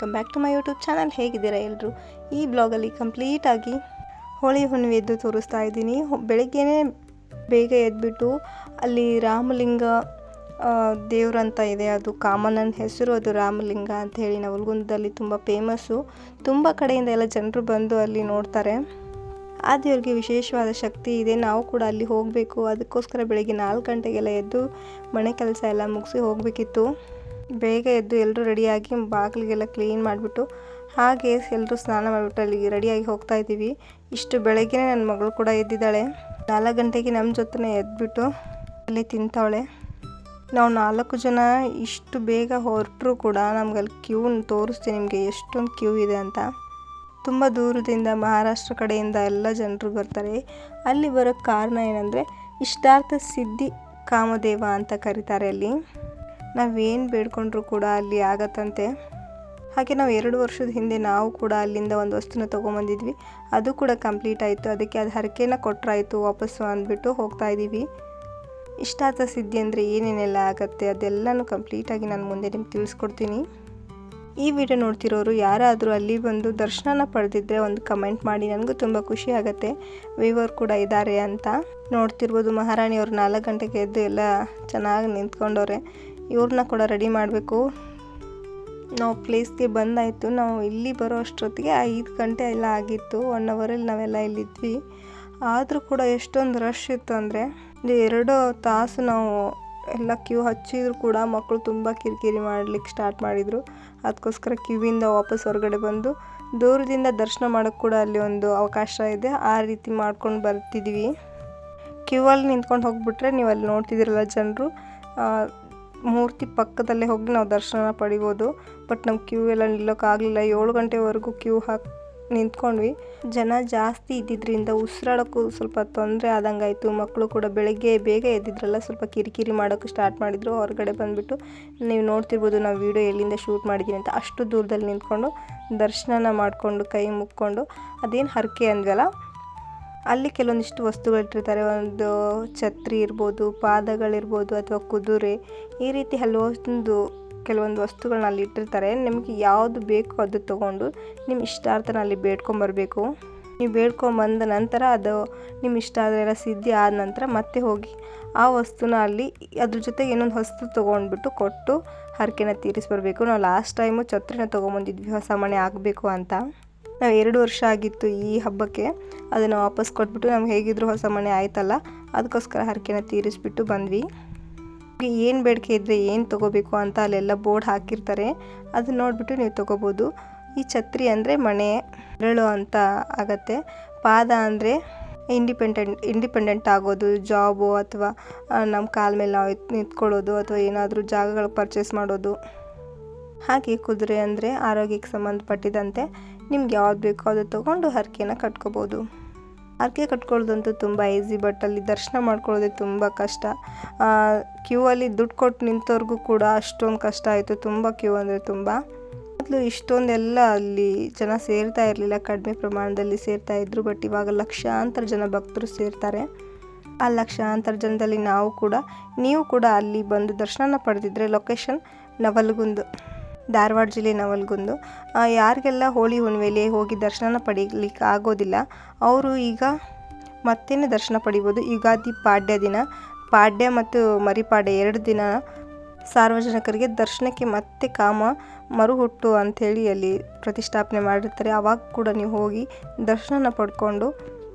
Welcome back to my YouTube channel. ಹೇಗಿದ್ದೀರಾ ಎಲ್ಲರೂ? ಈ ಬ್ಲಾಗಲ್ಲಿ ಕಂಪ್ಲೀಟಾಗಿ ಹೋಳಿ ಹುಣ್ಣಿಮೆ ಎದ್ದು ತೋರಿಸ್ತಾ ಇದ್ದೀನಿ. ಬೆಳಗ್ಗೆನೇ ಬೇಗ ಎದ್ಬಿಟ್ಟು ಅಲ್ಲಿ ರಾಮಲಿಂಗ ದೇವ್ರಂತ ಇದೆ, ಅದು ಕಾಮಣ್ಣನ ಹೆಸರು, ಅದು ರಾಮಲಿಂಗ ಅಂತ ಹೇಳಿ ನವಲಗುಂದದಲ್ಲಿ ತುಂಬ ಫೇಮಸ್ಸು. ತುಂಬ ಕಡೆಯಿಂದ ಎಲ್ಲ ಜನರು ಬಂದು ಅಲ್ಲಿ ನೋಡ್ತಾರೆ. ಆ ದೇವ್ರಿಗೆ ವಿಶೇಷವಾದ ಶಕ್ತಿ ಇದೆ. ನಾವು ಕೂಡ ಅಲ್ಲಿ ಹೋಗಬೇಕು. ಅದಕ್ಕೋಸ್ಕರ ಬೆಳಗ್ಗೆ 4 ಗಂಟೆಗೆಲ್ಲ ಎದ್ದು ಮನೆ ಕೆಲಸ ಎಲ್ಲ ಮುಗಿಸಿ ಹೋಗಬೇಕಿತ್ತು. ಬೇಗ ಎದ್ದು ಎಲ್ಲರೂ ರೆಡಿಯಾಗಿ ಬಾಗಿಲಿಗೆಲ್ಲ ಕ್ಲೀನ್ ಮಾಡಿಬಿಟ್ಟು ಹಾಗೆ ಎಲ್ಲರೂ ಸ್ನಾನ ಮಾಡಿಬಿಟ್ಟು ಅಲ್ಲಿಗೆ ರೆಡಿಯಾಗಿ ಹೋಗ್ತಾ ಇದ್ದೀವಿ. ಇಷ್ಟು ಬೆಳಗ್ಗೆ ನನ್ನ ಮಗಳು ಕೂಡ ಎದ್ದಿದ್ದಾಳೆ. 4 ಗಂಟೆಗೆ ನಮ್ಮ ಜೊತೆ ಎದ್ಬಿಟ್ಟು ಅಲ್ಲಿ ತಿಂತಾವಳೆ. ನಾವು 4 ಜನ ಇಷ್ಟು ಬೇಗ ಹೊರಟರೂ ಕೂಡ ನಮ್ಗಲ್ಲಿ ಕ್ಯೂ ತೋರಿಸ್ತೀನಿ ನಿಮಗೆ ಎಷ್ಟೊಂದು ಕ್ಯೂ ಇದೆ ಅಂತ. ತುಂಬ ದೂರದಿಂದ ಮಹಾರಾಷ್ಟ್ರ ಕಡೆಯಿಂದ ಎಲ್ಲ ಜನರು ಬರ್ತಾರೆ. ಅಲ್ಲಿ ಬರೋಕ್ಕೆ ಕಾರಣ ಏನಂದರೆ ಇಷ್ಟಾರ್ಥ ಸಿದ್ಧಿ ಕಾಮದೇವ ಅಂತ ಕರೀತಾರೆ. ಅಲ್ಲಿ ನಾವೇನು ಬೇಡ್ಕೊಂಡ್ರೂ ಕೂಡ ಅಲ್ಲಿ ಆಗತ್ತಂತೆ. ಹಾಗೆ ನಾವು 2 ವರ್ಷದ ಹಿಂದೆ ನಾವು ಕೂಡ ಅಲ್ಲಿಂದ ಒಂದು ವಸ್ತುನ ತೊಗೊಂಬಂದಿದ್ವಿ. ಅದು ಕೂಡ ಕಂಪ್ಲೀಟ್ ಆಯಿತು. ಅದಕ್ಕೆ ಅದು ಹರಕೆನ ಕೊಟ್ಟರಾಯಿತು ವಾಪಸ್ಸು ಅಂದ್ಬಿಟ್ಟು ಹೋಗ್ತಾ ಇದ್ದೀವಿ. ಇಷ್ಟಾರ್ಥ ಸಿದ್ಧಿ ಅಂದರೆ ಏನೇನೆಲ್ಲ ಆಗುತ್ತೆ ಅದೆಲ್ಲನೂ ಕಂಪ್ಲೀಟಾಗಿ ನಾನು ಮುಂದೆ ನಿಮ್ಗೆ ತಿಳಿಸ್ಕೊಡ್ತೀನಿ. ಈ ವಿಡಿಯೋ ನೋಡ್ತಿರೋರು ಯಾರಾದರೂ ಅಲ್ಲಿ ಬಂದು ದರ್ಶನ ಪಡೆದಿದ್ದರೆ ಒಂದು ಕಮೆಂಟ್ ಮಾಡಿ, ನನಗೂ ತುಂಬ ಖುಷಿ ಆಗುತ್ತೆ. ವೀವರ್ ಕೂಡ ಇದ್ದಾರೆ ಅಂತ. ನೋಡ್ತಿರ್ಬೋದು ಮಹಾರಾಣಿಯವರು 4 ಗಂಟೆಗೆ ಎದ್ದು ಎಲ್ಲ ಚೆನ್ನಾಗಿ ನಿಂತ್ಕೊಂಡವ್ರೆ. ಇವ್ರನ್ನ ಕೂಡ ರೆಡಿ ಮಾಡಬೇಕು. ನಾವು ಪ್ಲೇಸ್ಗೆ ಬಂದಾಯಿತು. ನಾವು ಇಲ್ಲಿ ಬರೋ ಅಷ್ಟೊತ್ತಿಗೆ 5 ಗಂಟೆ ಎಲ್ಲ ಆಗಿತ್ತು. 1 ಅವರಲ್ಲಿ ನಾವೆಲ್ಲ ಇಲ್ಲಿದ್ವಿ. ಆದರೂ ಕೂಡ ಎಷ್ಟೊಂದು ರಶ್ ಇತ್ತು ಅಂದರೆ 2 ತಾಸು ನಾವು ಎಲ್ಲ ಕ್ಯೂ ಹಚ್ಚಿದ್ರು ಕೂಡ ಮಕ್ಕಳು ತುಂಬ ಕಿರಿಕಿರಿ ಮಾಡಲಿಕ್ಕೆ ಸ್ಟಾರ್ಟ್ ಮಾಡಿದರು. ಅದಕ್ಕೋಸ್ಕರ ಕ್ಯೂವಿಂದ ವಾಪಸ್ ಹೊರಗಡೆ ಬಂದು ದೂರದಿಂದ ದರ್ಶನ ಮಾಡೋಕ್ಕೆ ಕೂಡ ಅಲ್ಲಿ ಒಂದು ಅವಕಾಶ ಇದೆ. ಆ ರೀತಿ ಮಾಡ್ಕೊಂಡು ಬರ್ತಿದ್ವಿ. ಕ್ಯೂವಲ್ಲಿ ನಿಂತ್ಕೊಂಡು ಹೋಗಿಬಿಟ್ರೆ ನೀವು ಅಲ್ಲಿ ನೋಡ್ತಿದ್ದೀರಲ್ಲ ಜನರು ಮೂರ್ತಿ ಪಕ್ಕದಲ್ಲೇ ಹೋಗಿ ನಾವು ದರ್ಶನ ಪಡಿಬೋದು. ಬಟ್ ನಾವು ಕ್ಯೂ ಎಲ್ಲ ನಿಲ್ಲೋಕ್ಕಾಗಲಿಲ್ಲ. 7 ಗಂಟೆವರೆಗೂ ಕ್ಯೂ ನಿಂತ್ಕೊಂಡ್ವಿ. ಜನ ಜಾಸ್ತಿ ಇದ್ದಿದ್ದರಿಂದ ಉಸಿರಾಡೋಕ್ಕೂ ಸ್ವಲ್ಪ ತೊಂದರೆ ಆದಂಗಾಯಿತು. ಮಕ್ಕಳು ಕೂಡ ಬೆಳಗ್ಗೆ ಬೇಗ ಎದ್ದಿದ್ರಲ್ಲ, ಸ್ವಲ್ಪ ಕಿರಿಕಿರಿ ಮಾಡೋಕ್ಕೆ ಸ್ಟಾರ್ಟ್ ಮಾಡಿದರು. ಹೊರಗಡೆ ಬಂದುಬಿಟ್ಟು ನೀವು ನೋಡ್ತಿರ್ಬೋದು ನಾವು ವಿಡಿಯೋ ಎಲ್ಲಿಂದ ಶೂಟ್ ಮಾಡಿದ್ದೀನಿ ಅಂತ. ಅಷ್ಟು ದೂರದಲ್ಲಿ ನಿಂತ್ಕೊಂಡು ದರ್ಶನ ಮಾಡಿಕೊಂಡು ಕೈ ಮುಕ್ಕೊಂಡು ಅದೇನು ಹರಕೆ ಅಂದ್ವಲ್ಲ ಅಲ್ಲಿ ಕೆಲವೊಂದಿಷ್ಟು ವಸ್ತುಗಳಿಟ್ಟಿರ್ತಾರೆ. ಒಂದು ಛತ್ರಿ ಇರ್ಬೋದು, ಪಾದಗಳಿರ್ಬೋದು, ಅಥವಾ ಕುದುರೆ, ಈ ರೀತಿ ಕೆಲವೊಂದು ವಸ್ತುಗಳನ್ನ ಅಲ್ಲಿ ಇಟ್ಟಿರ್ತಾರೆ. ನಿಮಗೆ ಯಾವುದು ಬೇಕು ಅದು ತೊಗೊಂಡು ನಿಮ್ಮ ಇಷ್ಟಾರ್ಥನ ಅಲ್ಲಿ ಬೇಡ್ಕೊಂಬರ್ಬೇಕು. ನೀವು ಬೇಡ್ಕೊಂಬಂದ ನಂತರ ಅದು ನಿಮ್ಮ ಇಷ್ಟ ಆದರೆಲ್ಲ ಸಿದ್ಧಿ ಆದ ನಂತರ ಮತ್ತೆ ಹೋಗಿ ಆ ವಸ್ತುನ ಅಲ್ಲಿ ಅದ್ರ ಜೊತೆಗೆ ಇನ್ನೊಂದು ವಸ್ತು ತೊಗೊಂಡ್ಬಿಟ್ಟು ಕೊಟ್ಟು ಹರಕೆನ ತೀರಿಸ್ಬರ್ಬೇಕು. ನಾವು ಲಾಸ್ಟ್ ಟೈಮು ಛತ್ರಿನ ತೊಗೊಂಬಂದಿದ್ವಿ ಹೊಸ ಮನೆ ಆಗಬೇಕು ಅಂತ. ನಾವು 2 ವರ್ಷ ಆಗಿತ್ತು ಈ ಹಬ್ಬಕ್ಕೆ. ಅದನ್ನು ವಾಪಸ್ ಕೊಟ್ಬಿಟ್ಟು ನಮ್ಗೆ ಹೇಗಿದ್ರು ಹೊಸ ಮನೆ ಆಯ್ತಲ್ಲ, ಅದಕ್ಕೋಸ್ಕರ ಹರಕೆನ ತೀರಿಸ್ಬಿಟ್ಟು ಬಂದ್ವಿ. ಏನು ಬೇಡಿಕೆ ಇದ್ದರೆ ಏನು ತೊಗೋಬೇಕು ಅಂತ ಅಲ್ಲೆಲ್ಲ ಬೋರ್ಡ್ ಹಾಕಿರ್ತಾರೆ. ಅದನ್ನ ನೋಡಿಬಿಟ್ಟು ನೀವು ತೊಗೋಬೋದು. ಈ ಛತ್ರಿ ಅಂದರೆ ಮನೆ ನೆರಳು ಅಂತ ಆಗತ್ತೆ. ಪಾದ ಅಂದರೆ ಇಂಡಿಪೆಂಡೆಂಟ್ ಆಗೋದು, ಜಾಬು ಅಥವಾ ನಮ್ಮ ಕಾಲ ಮೇಲೆ ನಾವು ನಿಂತ್ಕೊಳ್ಳೋದು ಅಥವಾ ಏನಾದರೂ ಜಾಗಗಳು ಪರ್ಚೇಸ್ ಮಾಡೋದು. ಹಾಗೆ ಕುದುರೆ ಅಂದರೆ ಆರೋಗ್ಯಕ್ಕೆ ಸಂಬಂಧಪಟ್ಟಿದಂತೆ ನಿಮ್ಗೆ ಯಾವ್ದು ಬೇಕೋ ಅದು ತೊಗೊಂಡು ಹರಕೆನ ಕಟ್ಕೋಬೋದು. ಹರಕೆ ಕಟ್ಕೊಳ್ಳೋದಂತೂ ತುಂಬ ಈಸಿ, ಬಟ್ ಅಲ್ಲಿ ದರ್ಶನ ಮಾಡ್ಕೊಳ್ಳೋದೇ ತುಂಬ ಕಷ್ಟ. ಕ್ಯೂ ಅಲ್ಲಿ ದುಡ್ಡು ಕೊಟ್ಟು ನಿಂತವ್ರಿಗೂ ಕೂಡ ಅಷ್ಟೊಂದು ಕಷ್ಟ ಆಯಿತು. ತುಂಬ ಕ್ಯೂ ಅಂದರೆ ತುಂಬ. ಮೊದಲು ಇಷ್ಟೊಂದೆಲ್ಲ ಅಲ್ಲಿ ಜನ ಸೇರ್ತಾ ಇರಲಿಲ್ಲ, ಕಡಿಮೆ ಪ್ರಮಾಣದಲ್ಲಿ ಸೇರ್ತಾ ಇದ್ರು. ಬಟ್ ಇವಾಗ ಲಕ್ಷಾಂತರ ಜನ ಭಕ್ತರು ಸೇರ್ತಾರೆ. ಆ ಲಕ್ಷಾಂತರ ಜನದಲ್ಲಿ ನೀವು ಕೂಡ ಅಲ್ಲಿ ಬಂದು ದರ್ಶನ ಪಡೆದಿದ್ರೆ ಲೊಕೇಶನ್ ನವಲಗುಂದ, ಧಾರವಾಡ ಜಿಲ್ಲೆ ನವಲಗುಂದ. ಯಾರಿಗೆಲ್ಲ ಹೋಳಿ ಹುಣ್ಣಿಮೆಯಲ್ಲಿ ಹೋಗಿ ದರ್ಶನ ಪಡೀಲಿಕ್ಕೆ ಆಗೋದಿಲ್ಲ ಅವರು ಈಗ ಮತ್ತೇ ದರ್ಶನ ಪಡಿಬೋದು. ಯುಗಾದಿ ಪಾಡ್ಯ ಮತ್ತು ಮರಿಪಾಡ್ಯ 2 ದಿನ ಸಾರ್ವಜನಿಕರಿಗೆ ದರ್ಶನಕ್ಕೆ ಮತ್ತೆ ಕಾಮ ಮರುಹುಟ್ಟು ಅಂಥೇಳಿ ಅಲ್ಲಿ ಪ್ರತಿಷ್ಠಾಪನೆ ಮಾಡಿರ್ತಾರೆ. ಆವಾಗ ಕೂಡ ನೀವು ಹೋಗಿ ದರ್ಶನ ಪಡ್ಕೊಂಡು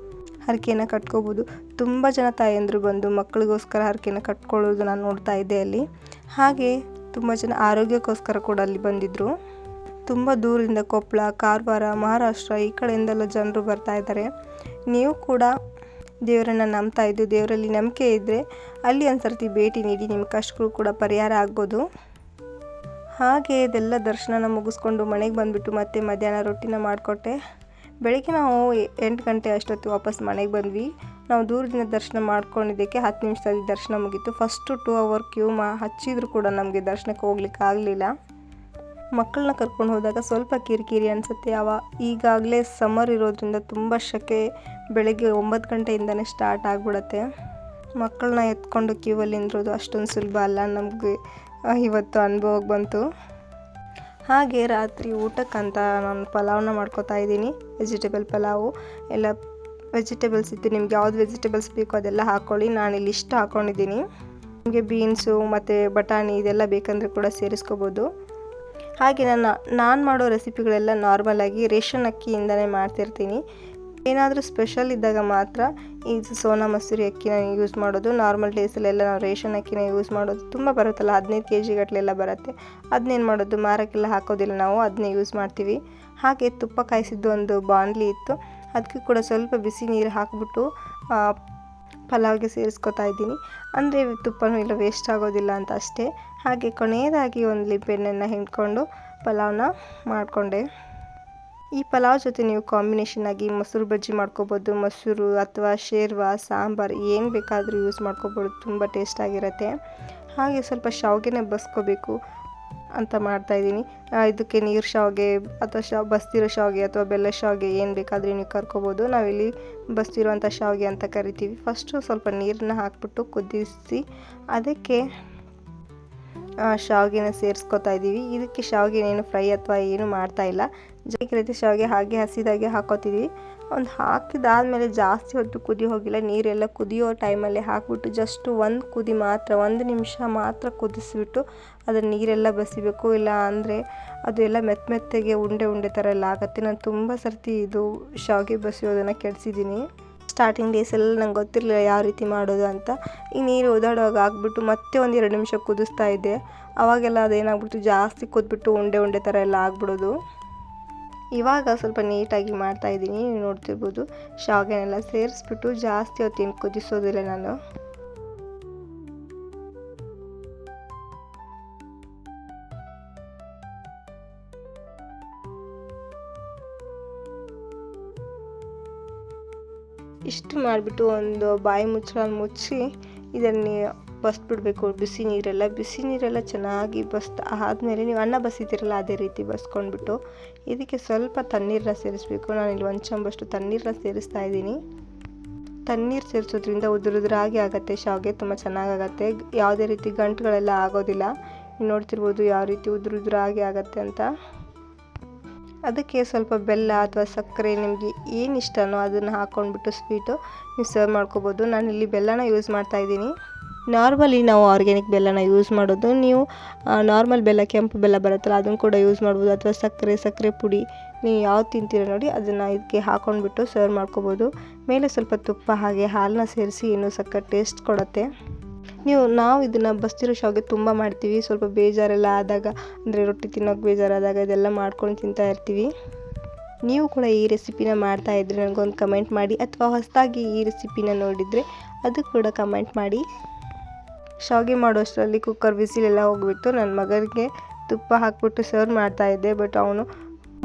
ಹರಕೆನ ಕಟ್ಕೋಬೋದು. ತುಂಬ ಜನ ತಾಯಂದರು ಬಂದು ಮಕ್ಕಳಿಗೋಸ್ಕರ ಹರಕೆನ ಕಟ್ಕೊಳ್ಳೋದು ನಾನು ನೋಡ್ತಾ ಇದ್ದೆ ಅಲ್ಲಿ. ಹಾಗೆ ತುಂಬ ಜನ ಆರೋಗ್ಯಕ್ಕೋಸ್ಕರ ಕೂಡ ಅಲ್ಲಿ ಬಂದಿದ್ದರು. ತುಂಬ ದೂರದಿಂದ ಕೊಪ್ಪಳ, ಕಾರವಾರ, ಮಹಾರಾಷ್ಟ್ರ ಈ ಕಡೆಯಿಂದೆಲ್ಲ ಜನರು ಬರ್ತಾ ಇದ್ದಾರೆ. ನೀವು ಕೂಡ ದೇವರನ್ನು ನಂಬ್ತಾ ಇದ್ದು ದೇವರಲ್ಲಿ ನಂಬಿಕೆ ಇದ್ದರೆ ಅಲ್ಲಿ ಒಂದು ಸರ್ತಿ ಭೇಟಿ ನೀಡಿ, ನಿಮ್ಮ ಕಷ್ಟಗಳು ಕೂಡ ಪರಿಹಾರ ಆಗ್ಬೋದು. ಹಾಗೆ ಇದೆಲ್ಲ ದರ್ಶನ ಮುಗಿಸ್ಕೊಂಡು ಮನೆಗೆ ಬಂದುಬಿಟ್ಟು ಮತ್ತೆ ಮಧ್ಯಾಹ್ನ ರೊಟ್ಟಿನ ಮಾಡಿಕೊಟ್ಟೆ. ಬೆಳಗ್ಗೆ ನಾವು 8 ಗಂಟೆ ಅಷ್ಟೊತ್ತು ವಾಪಸ್ ಮನೆಗೆ ಬಂದ್ವಿ. ನಾವು ದೂರದಿಂದ ದರ್ಶನ ಮಾಡ್ಕೊಂಡಿದ್ದಕ್ಕೆ 10 ನಿಮಿಷದಲ್ಲಿ ದರ್ಶನ ಮುಗೀತು. ಫಸ್ಟು 2 ಅವರ್ ಕ್ಯೂ ಹಚ್ಚಿದ್ರು ಕೂಡ ನಮಗೆ ದರ್ಶನಕ್ಕೆ ಹೋಗ್ಲಿಕ್ಕೆ ಆಗಲಿಲ್ಲ. ಮಕ್ಕಳನ್ನ ಕರ್ಕೊಂಡು ಹೋದಾಗ ಸ್ವಲ್ಪ ಕಿರಿಕಿರಿ ಅನಿಸುತ್ತೆ. ಈಗಾಗಲೇ ಸಮ್ಮರ್ ಇರೋದ್ರಿಂದ ತುಂಬ ಶೆಕೆ. ಬೆಳಗ್ಗೆ 9 ಗಂಟೆಯಿಂದನೇ ಸ್ಟಾರ್ಟ್ ಆಗಿಬಿಡತ್ತೆ. ಮಕ್ಕಳನ್ನ ಎತ್ಕೊಂಡು ಕ್ಯೂವಲ್ಲಿ ನಿಂದ್ರೋದು ಅಷ್ಟೊಂದು ಸುಲಭ ಅಲ್ಲ. ನಮಗೆ ಇವತ್ತು ಅನುಭವಕ್ಕೆ ಬಂತು. ಹಾಗೆ ರಾತ್ರಿ ಊಟಕ್ಕಂತ ನಾನು ಪಲಾವ್ನ ಮಾಡ್ಕೊತಾ ಇದ್ದೀನಿ. ವೆಜಿಟೇಬಲ್ ಪಲಾವು. ಎಲ್ಲ ವೆಜಿಟೇಬಲ್ಸ್ ಇತ್ತು, ನಿಮ್ಗೆ ಯಾವ್ದು ವೆಜಿಟೇಬಲ್ಸ್ ಬೇಕೋ ಅದೆಲ್ಲ ಹಾಕ್ಕೊಳ್ಳಿ. ನಾನಿಲ್ಲಿ ಇಷ್ಟು ಹಾಕ್ಕೊಂಡಿದ್ದೀನಿ. ನಿಮಗೆ ಬೀನ್ಸು ಮತ್ತು ಬಟಾಣಿ ಇದೆಲ್ಲ ಬೇಕಂದರೆ ಕೂಡ ಸೇರಿಸ್ಕೋಬೋದು. ಹಾಗೆ ನಾನು ಮಾಡೋ ರೆಸಿಪಿಗಳೆಲ್ಲ ನಾರ್ಮಲಾಗಿ ರೇಷನ್ ಅಕ್ಕಿಯಿಂದನೇ ಮಾಡ್ತಿರ್ತೀನಿ. ಏನಾದರೂ ಸ್ಪೆಷಲ್ ಇದ್ದಾಗ ಮಾತ್ರ ಈ ಸೋನಾ ಮಸೂರಿ ಅಕ್ಕಿನ ಯೂಸ್ ಮಾಡೋದು. ನಾರ್ಮಲ್ ಡೇಸಲ್ಲೆಲ್ಲ ನಾವು ರೇಷನ್ ಅಕ್ಕಿನ ಯೂಸ್ ಮಾಡೋದು. ತುಂಬ ಬರುತ್ತಲ್ಲ, 15 kg ಗಟ್ಟಲೆಲ್ಲ ಬರುತ್ತೆ. ಅದನ್ನೇನು ಮಾಡೋದು, ಮಾರಕ್ಕೆಲ್ಲ ಹಾಕೋದಿಲ್ಲ ನಾವು, ಅದನ್ನೇ ಯೂಸ್ ಮಾಡ್ತೀವಿ. ಹಾಗೆ ತುಪ್ಪ ಕಾಯಿಸಿದ್ದು ಒಂದು ಬಾಣಲಿ ಇತ್ತು, ಅದಕ್ಕೆ ಕೂಡ ಸ್ವಲ್ಪ ಬಿಸಿ ನೀರು ಹಾಕಿಬಿಟ್ಟು ಪಲಾವ್ಗೆ ಸೇರಿಸ್ಕೊತಾ ಇದ್ದೀನಿ. ಅಂದರೆ ತುಪ್ಪನೂ ಇಲ್ಲ, ವೇಸ್ಟ್ ಆಗೋದಿಲ್ಲ ಅಂತ ಅಷ್ಟೇ. ಹಾಗೆ ಕೊನೆಯದಾಗಿ ಒಂದು ಲಿಂಬೆಹಣ್ಣನ್ನು ಹಿಂಡ್ಕೊಂಡು ಪಲಾವ್ನ ಮಾಡಿಕೊಂಡೆ. ಈ ಪಲಾವ್ ಜೊತೆ ನೀವು ಕಾಂಬಿನೇಷನ್ ಆಗಿ ಮೊಸರು ಬಜ್ಜಿ ಮಾಡ್ಕೋಬೋದು. ಮೊಸರು ಅಥವಾ ಶೇರ್ವಾ, ಸಾಂಬಾರು ಏನು ಬೇಕಾದರೂ ಯೂಸ್ ಮಾಡ್ಕೋಬೋದು. ತುಂಬ ಟೇಸ್ಟಾಗಿರುತ್ತೆ. ಹಾಗೆ ಸ್ವಲ್ಪ ಶಾವಿಗೆನ ಬಸ್ಕೋಬೇಕು ಅಂತ ಮಾಡ್ತಾಯಿದ್ದೀನಿ. ಇದಕ್ಕೆ ನೀರು ಶಾವಿಗೆ ಅಥವಾ ಬಸ್ತಿರೋ ಶಾವಿಗೆ ಅಥವಾ ಬೆಲ್ಲ ಶಾವಿಗೆ ಏನು ಬೇಕಾದರೂ ನೀವು ಕರ್ಕೋಬೋದು. ನಾವಿಲ್ಲಿ ಬಸ್ತಿರೋಂಥ ಶಾವಿಗೆ ಅಂತ ಕರಿತೀವಿ. ಫಸ್ಟು ಸ್ವಲ್ಪ ನೀರನ್ನ ಹಾಕ್ಬಿಟ್ಟು ಕುದಿಸಿ ಅದಕ್ಕೆ ಶಾವಿಗೆನ ಸೇರಿಸ್ಕೊತಾ ಇದ್ದೀವಿ. ಇದಕ್ಕೆ ಶಾವಿಗೆನೇನು ಫ್ರೈ ಅಥವಾ ಏನು ಮಾಡ್ತಾಯಿಲ್ಲ, ರೀತಿ ಶಾವಿಗೆ ಹಾಗೆ ಹಸಿದಾಗೆ ಹಾಕೋತಿದ್ವಿ. ಒಂದು ಹಾಕಿದಾದಮೇಲೆ ಜಾಸ್ತಿ ಹೊತ್ತು ಕುದಿ ಹೋಗಿಲ್ಲ, ನೀರೆಲ್ಲ ಕುದಿಯೋ ಟೈಮಲ್ಲಿ ಹಾಕ್ಬಿಟ್ಟು ಜಸ್ಟ್ ಒಂದು ಕುದಿ ಮಾತ್ರ, 1 ನಿಮಿಷ ಮಾತ್ರ ಕುದಿಸ್ಬಿಟ್ಟು ಅದನ್ನು ನೀರೆಲ್ಲ ಬಸಿಬೇಕು. ಇಲ್ಲ ಅಂದರೆ ಅದು ಎಲ್ಲ ಮೆತ್ತಗೆ ಉಂಡೆ ಥರ ಎಲ್ಲ ಆಗುತ್ತೆ. ನಾನು ತುಂಬ ಸರ್ತಿ ಇದು ಶಾವಿಗೆ ಬಸಿಯೋದನ್ನು ಕೆಡಿಸಿದ್ದೀನಿ. ಸ್ಟಾರ್ಟಿಂಗ್ ಡೇಸೆಲ್ಲ ನಂಗೆ ಗೊತ್ತಿರಲಿಲ್ಲ ಯಾವ ರೀತಿ ಮಾಡೋದು ಅಂತ. ಈ ನೀರು ಒದಾಡುವಾಗ ಹಾಕ್ಬಿಟ್ಟು ಮತ್ತೆ 1-2 ನಿಮಿಷ ಕುದಿಸ್ತಾ ಇದ್ದೆ. ಅವಾಗೆಲ್ಲ ಅದೇನಾಗ್ಬಿಡ್ತು, ಜಾಸ್ತಿ ಕುದ್ಬಿಟ್ಟು ಉಂಡೆ ಥರ ಎಲ್ಲ ಆಗ್ಬಿಡೋದು. ಇವಾಗ ಸ್ವಲ್ಪ ನೀಟಾಗಿ ಮಾಡ್ತಾಯಿದ್ದೀನಿ. ನೀವು ನೋಡ್ತಿರ್ಬೋದು, ಶಾವಿಗೆನೆಲ್ಲ ಸೇರಿಸ್ಬಿಟ್ಟು ಜಾಸ್ತಿ ಹೊತ್ತೇನು ಕುದಿಸೋದಿಲ್ಲ ನಾನು. ಇಷ್ಟು ಮಾಡಿಬಿಟ್ಟು ಒಂದು ಬಾಯಿ ಮುಚ್ಚಳ ಮುಚ್ಚಿ ಇದನ್ನು ಬಸ್ಬಿಡಬೇಕು. ಬಿಸಿ ನೀರೆಲ್ಲ ಚೆನ್ನಾಗಿ ಆದಮೇಲೆ ನೀವು ಅನ್ನ ಬಸಿತೀರಲ್ಲ ಅದೇ ರೀತಿ ಬಸ್ಕೊಂಡ್ಬಿಟ್ಟು ಇದಕ್ಕೆ ಸ್ವಲ್ಪ ತಣ್ಣೀರನ್ನ ಸೇರಿಸಬೇಕು. ನಾನಿಲ್ಲಿ 1 ಚಮಚಷ್ಟು ತಣ್ಣೀರನ್ನ ಸೇರಿಸ್ತಾ ಇದ್ದೀನಿ. ತಣ್ಣೀರು ಸೇರಿಸೋದ್ರಿಂದ ಉದುರಾಗಿ ಆಗುತ್ತೆ, ಶಾವಿಗೆ ತುಂಬ ಚೆನ್ನಾಗಾಗತ್ತೆ. ಯಾವುದೇ ರೀತಿ ಗಂಟುಗಳೆಲ್ಲ ಆಗೋದಿಲ್ಲ. ನೀವು ನೋಡ್ತಿರ್ಬೋದು ಯಾವ ರೀತಿ ಉದುರಾಗಿ ಆಗುತ್ತೆ ಅಂತ. ಅದಕ್ಕೆ ಸ್ವಲ್ಪ ಬೆಲ್ಲ ಅಥವಾ ಸಕ್ಕರೆ ನಿಮಗೆ ಏನು ಇಷ್ಟನೋ ಅದನ್ನು ಹಾಕ್ಕೊಂಡ್ಬಿಟ್ಟು ಸ್ವೀಟು ನೀವು ಸರ್ವ್ ಮಾಡ್ಕೋಬೋದು. ನಾನಿಲ್ಲಿ ಬೆಲ್ಲನ ಯೂಸ್ ಮಾಡ್ತಾಯಿದ್ದೀನಿ. ನಾರ್ಮಲಿ ನಾವು ಆರ್ಗ್ಯಾನಿಕ್ ಬೆಲ್ಲನ ಯೂಸ್ ಮಾಡೋದು. ನೀವು ನಾರ್ಮಲ್ ಬೆಲ್ಲ, ಕೆಂಪು ಬೆಲ್ಲ ಬರುತ್ತಲ್ಲ ಅದನ್ನು ಕೂಡ ಯೂಸ್ ಮಾಡ್ಬೋದು. ಅಥವಾ ಸಕ್ಕರೆ ಪುಡಿ ನೀವು ಯಾವ್ದು ತಿಂತೀರ ನೋಡಿ ಅದನ್ನು ಇದಕ್ಕೆ ಹಾಕ್ಕೊಂಡ್ಬಿಟ್ಟು ಸರ್ವ್ ಮಾಡ್ಕೋಬೋದು. ಮೇಲೆ ಸ್ವಲ್ಪ ತುಪ್ಪ ಹಾಗೆ ಹಾಲನ್ನ ಸೇರಿಸಿ ಇನ್ನೂ ಸಕ್ಕ ಟೇಸ್ಟ್ ಕೊಡುತ್ತೆ. ನಾವು ಇದನ್ನು ಬಸ್ತಿರೋ ಶಾವಿಗೆ ತುಂಬ ಮಾಡ್ತೀವಿ. ಸ್ವಲ್ಪ ಬೇಜಾರೆಲ್ಲ ಆದಾಗ, ಅಂದರೆ ರೊಟ್ಟಿ ತಿನ್ನೋಕೆ ಬೇಜಾರಾದಾಗ ಇದೆಲ್ಲ ಮಾಡ್ಕೊಂಡು ತಿಂತಾ ಇರ್ತೀವಿ. ನೀವು ಕೂಡ ಈ ರೆಸಿಪಿನ ಮಾಡ್ತಾಯಿದ್ರೆ ನನಗೊಂದು ಕಮೆಂಟ್ ಮಾಡಿ, ಅಥವಾ ಹೊಸದಾಗಿ ಈ ರೆಸಿಪಿನ ನೋಡಿದರೆ ಅದು ಕೂಡ ಕಮೆಂಟ್ ಮಾಡಿ. ಶಾವಿಗೆ ಮಾಡೋಷ್ಟರಲ್ಲಿ ಕುಕ್ಕರ್ ವಿಸಿಲೆಲ್ಲ ಹೋಗ್ಬಿಟ್ಟು ನನ್ನ ಮಗನಿಗೆ ತುಪ್ಪ ಹಾಕ್ಬಿಟ್ಟು ಸರ್ವ್ ಮಾಡ್ತಾಯಿದ್ದೆ. ಬಟ್ ಅವನು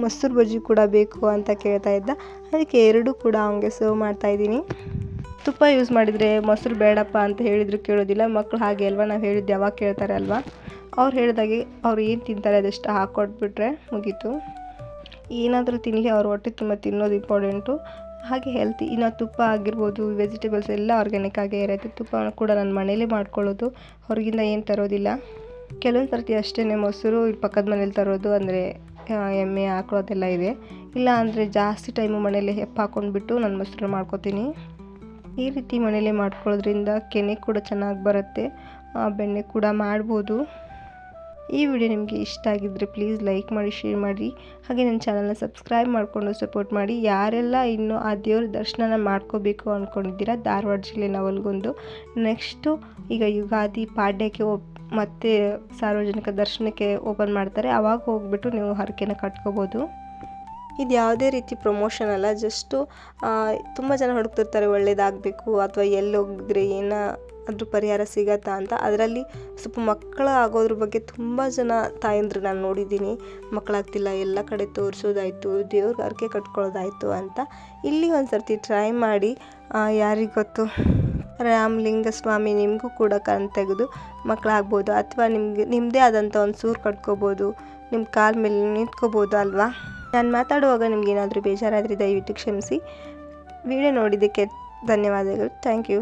ಮೊಸರು ಬಜ್ಜಿ ಕೂಡ ಬೇಕು ಅಂತ ಕೇಳ್ತಾ ಇದ್ದ. ಅದಕ್ಕೆ 2 ಕೂಡ ಅವನಿಗೆ ಸರ್ವ್ ಮಾಡ್ತಾಯಿದ್ದೀನಿ. ತುಪ್ಪ ಯೂಸ್ ಮಾಡಿದರೆ ಮೊಸರು ಬೇಡಪ್ಪ ಅಂತ ಹೇಳಿದ್ರು ಕೇಳೋದಿಲ್ಲ ಮಕ್ಕಳು. ಹಾಗೆ ಅಲ್ವಾ, ನಾವು ಹೇಳಿದ್ದು ಯಾವಾಗ ಕೇಳ್ತಾರೆ ಅಲ್ವಾ. ಅವ್ರು ಹೇಳಿದಾಗೆ ಅವ್ರು ಏನು ತಿಂತಾರೆ ಅದಷ್ಟು ಹಾಕ್ಕೊಟ್ಬಿಟ್ರೆ ಮುಗೀತು. ಏನಾದರೂ ತಿನ್ನಲಿ, ಅವ್ರ ಹೊಟ್ಟೆ ತುಂಬ ತಿನ್ನೋದು ಇಂಪಾರ್ಟೆಂಟು. ಹಾಗೆ ಹೆಲ್ತಿ. ಇನ್ನು ತುಪ್ಪ ಆಗಿರ್ಬೋದು, ವೆಜಿಟೇಬಲ್ಸ್ ಎಲ್ಲ ಆರ್ಗ್ಯಾನಿಕ್ ಆಗೇ ಇರುತ್ತೆ. ತುಪ್ಪನ ಕೂಡ ನಾನು ಮನೇಲೇ ಮಾಡ್ಕೊಳ್ಳೋದು, ಹೊರಗಿಂದ ಏನು ತರೋದಿಲ್ಲ. ಕೆಲವೊಂದು ಸರ್ತಿ ಅಷ್ಟೇ ಮೊಸರು ಇಲ್ಲಿ ಪಕ್ಕದ ಮನೇಲಿ ತರೋದು, ಅಂದರೆ ಎಮ್ಮೆ ಹಾಕೊಳ್ಳೋದೆಲ್ಲ ಇದೆ. ಇಲ್ಲ ಅಂದರೆ ಜಾಸ್ತಿ ಟೈಮು ಮನೇಲಿ ಹಾಕ್ಕೊಂಡ್ಬಿಟ್ಟು ನಾನು ಮೊಸರು ಮಾಡ್ಕೊತೀನಿ. ಈ ರೀತಿ ಮನೇಲೇ ಮಾಡ್ಕೊಳ್ಳೋದ್ರಿಂದ ಕೆನೆ ಕೂಡ ಚೆನ್ನಾಗಿ ಬರುತ್ತೆ, ಬೆಣ್ಣೆ ಕೂಡ ಮಾಡ್ಬೋದು. ಈ ವಿಡಿಯೋ ನಿಮಗೆ ಇಷ್ಟ ಆಗಿದ್ದರೆ ಪ್ಲೀಸ್ ಲೈಕ್ ಮಾಡಿ, ಶೇರ್ ಮಾಡಿ. ಹಾಗೆ ನನ್ನ ಚಾನಲ್ನ ಸಬ್ಸ್ಕ್ರೈಬ್ ಮಾಡಿಕೊಂಡು ಸಪೋರ್ಟ್ ಮಾಡಿ. ಯಾರೆಲ್ಲ ಇನ್ನೂ ಆ ದೇವ್ರ ದರ್ಶನ ಮಾಡ್ಕೋಬೇಕು ಅಂದ್ಕೊಂಡಿದ್ದೀರಾ, ಧಾರವಾಡ ಜಿಲ್ಲೆ ನವಲಗುಂದ. ನೆಕ್ಸ್ಟು ಈಗ ಯುಗಾದಿ ಪಾಡ್ಯಕ್ಕೆ ಮತ್ತು ಸಾರ್ವಜನಿಕ ದರ್ಶನಕ್ಕೆ ಓಪನ್ ಮಾಡ್ತಾರೆ, ಆವಾಗ ಹೋಗ್ಬಿಟ್ಟು ನೀವು ಹರಕೆನ ಕಟ್ಕೋಬೋದು. ಇದು ಯಾವುದೇ ರೀತಿ ಪ್ರಮೋಷನ್ ಅಲ್ಲ, ಜಸ್ಟು ತುಂಬ ಜನ ಹುಡುಕ್ತಿರ್ತಾರೆ ಒಳ್ಳೇದಾಗಬೇಕು ಅಥವಾ ಎಲ್ಲಿ ಹೋಗಿದ್ರೆ ಏನಾದರೂ ಪರಿಹಾರ ಸಿಗತ್ತಾ ಅಂತ. ಅದರಲ್ಲಿ ಸ್ವಲ್ಪ ಮಕ್ಕಳು ಆಗೋದ್ರ ಬಗ್ಗೆ ತುಂಬ ಜನ ತಾಯಂದ್ರು ನಾನು ನೋಡಿದ್ದೀನಿ. ಮಕ್ಕಳಾಗ್ತಿಲ್ಲ, ಎಲ್ಲ ಕಡೆ ತೋರಿಸೋದಾಯಿತು, ದೇವ್ರಿಗೆ ಹರಕೆ ಕಟ್ಕೊಳ್ಳೋದಾಯಿತು ಅಂತ. ಇಲ್ಲಿ ಒಂದು ಸರ್ತಿ ಟ್ರೈ ಮಾಡಿ, ಯಾರಿಗೆ ಗೊತ್ತು, ರಾಮಲಿಂಗ ಸ್ವಾಮಿ ನಿಮಗೂ ಕೂಡ ಕಣ್ ತೆಗೆದು ಮಕ್ಕಳಾಗ್ಬೋದು. ಅಥವಾ ನಿಮ್ಮದೇ ಆದಂಥ ಒಂದು ಸೂರು ಕಟ್ಕೋಬೋದು, ನಿಮ್ಮ ಕಾಲ ಮೇಲೆ ನಿಂತ್ಕೋಬೋದು ಅಲ್ವಾ. ನಾನು ಮಾತಾಡುವಾಗ ನಿಮಗೇನಾದರೂ ಬೇಜಾರಾದರೆ ದಯವಿಟ್ಟು ಕ್ಷಮಿಸಿ. ವಿಡಿಯೋ ನೋಡಿದ್ದಕ್ಕೆ ಧನ್ಯವಾದಗಳು. Thank you.